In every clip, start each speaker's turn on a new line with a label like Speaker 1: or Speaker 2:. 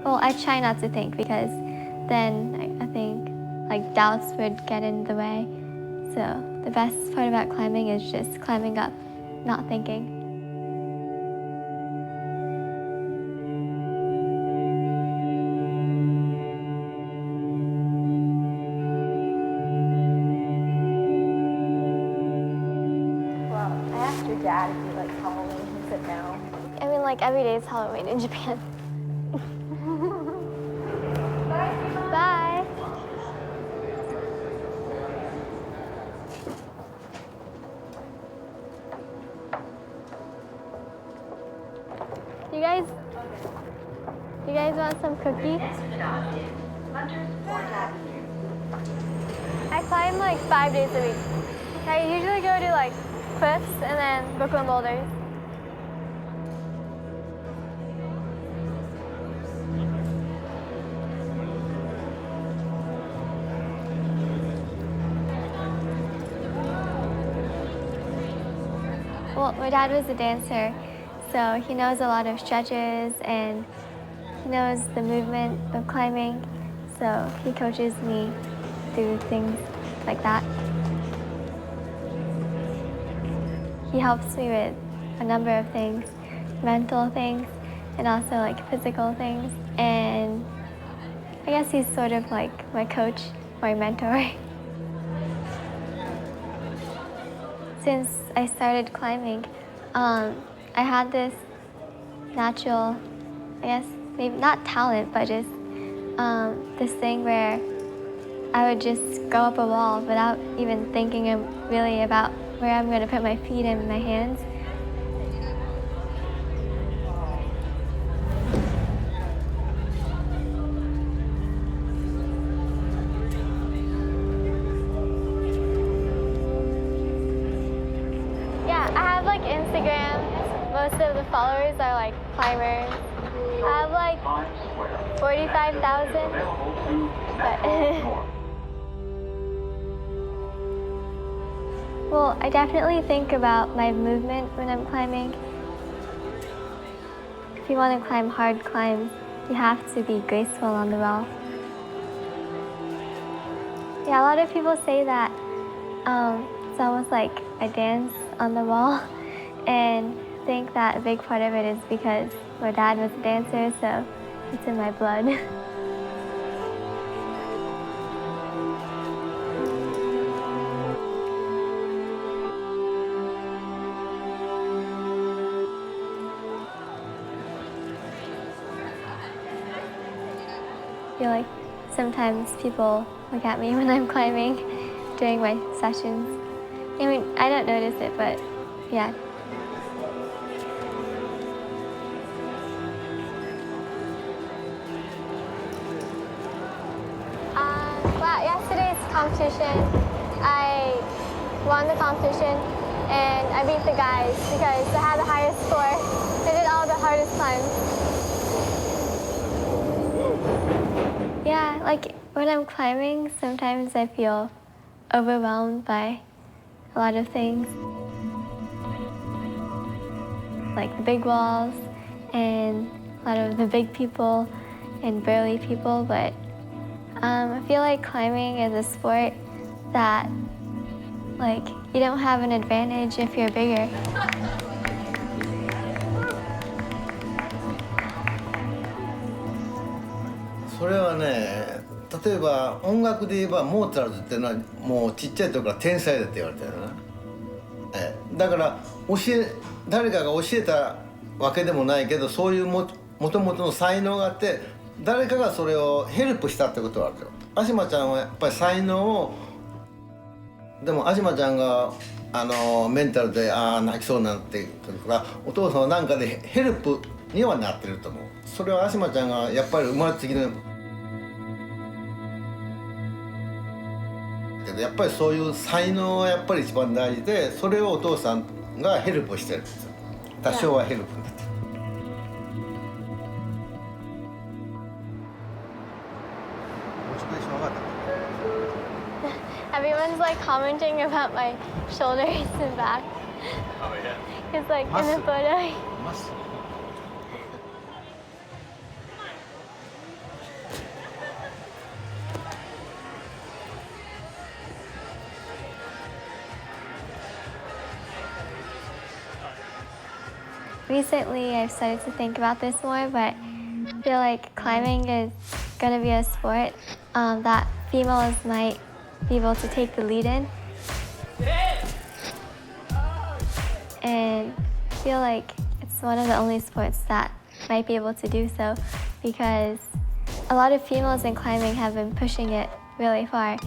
Speaker 1: Well, I try not to think because then I think like doubts would get in the way. So the best part about climbing is just climbing up, not thinking.
Speaker 2: Well, I asked your dad if he likes Halloween. He said no.
Speaker 1: I mean, like every day is Halloween in Japan. Bye. You guys want some cookies? I climb like 5 days a week. I usually go to like cliffs and then Brooklyn boulders. Well, my dad was a dancer, so he knows a lot of stretches and he knows the movement of climbing, so he coaches me through things like that. He helps me with a number of things, mental things, and also like physical things. And I guess he's sort of like my coach, my mentor. Since I started climbing, I had this natural, I guess, maybe not talent, but just this thing where I would just go up a wall without even thinking really about where I'm going to put my feet and my hands. Yeah, I have like Instagram. Most of the followers are like climbers. I have like 45,000, but well, I definitely think about my movement when I'm climbing. If you want to climb hard climbs, you have to be graceful on the wall. Yeah, a lot of people say that it's almost like a dance on the wall, and I think that a big part of it is because my dad was a dancer, so it's in my blood. I feel like sometimes people look at me when I'm climbing during my sessions. I mean, I don't notice it, but yeah. Well, yesterday's competition, I won the competition and I beat the guys because I had the highest score. They did all the hardest climbs. Yeah, like when I'm climbing, sometimes I feel overwhelmed by a lot of things. Like the big walls and a lot of the big people and burly people, but I feel like climbing is a sport that, like, you don't have an advantage if you're bigger.
Speaker 3: それはね、例えば音楽で言えばモーツァルトっていうのはもうちっちゃい時から天才だって言われてるな。だから誰かが教えたわけでもないけど、そういうもともとの才能があって誰かがそれをヘルプしたってことはあるよ。アシマちゃんはやっぱり才能を、でもアシマちゃんがメンタルで泣きそうになってくるからお父さんは何かでヘルプにはなってると思う。それはアシマちゃんがやっぱり生まれつきのけど、やっぱりそういう才能はやっぱり一番大事で、それをお父さんがヘルプしてるんですよ。多少はヘルプになってる。
Speaker 1: Everyone's like commenting about my shoulders and back.
Speaker 4: Oh yeah.
Speaker 1: It's like in the photo. recently I've started to think about this more, but I feel like climbing is gonna be a sport that females might be able to take the lead in. And I feel like it's one of the only sports that might be able to do so because a lot of females in climbing have been pushing it really far.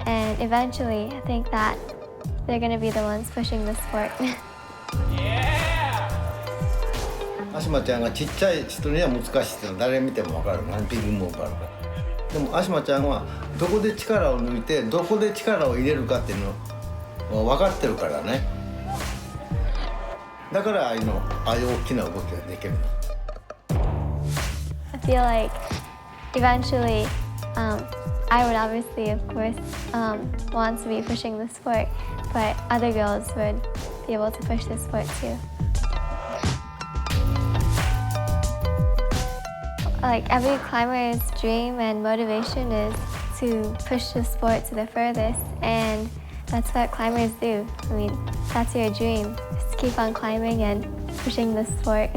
Speaker 1: And eventually, I think that they're gonna be the ones pushing the sport.
Speaker 3: アシマちゃんがちっちゃい人には難しいっていうのは誰見ても分かるな、ピグも分かるから。でもアシマちゃんはどこで力を抜いてどこで力を入れるかっていうのを分かってるからね。だからああいう大きな動きができるの。
Speaker 1: I feel like eventually, I would obviously, of course, want to be pushing the sport, but other girls would be able to push the sport too. Like every climber's dream and motivation is to push the sport to the furthest, and that's what climbers do. I mean, that's your dream. Just keep on climbing and pushing the sport.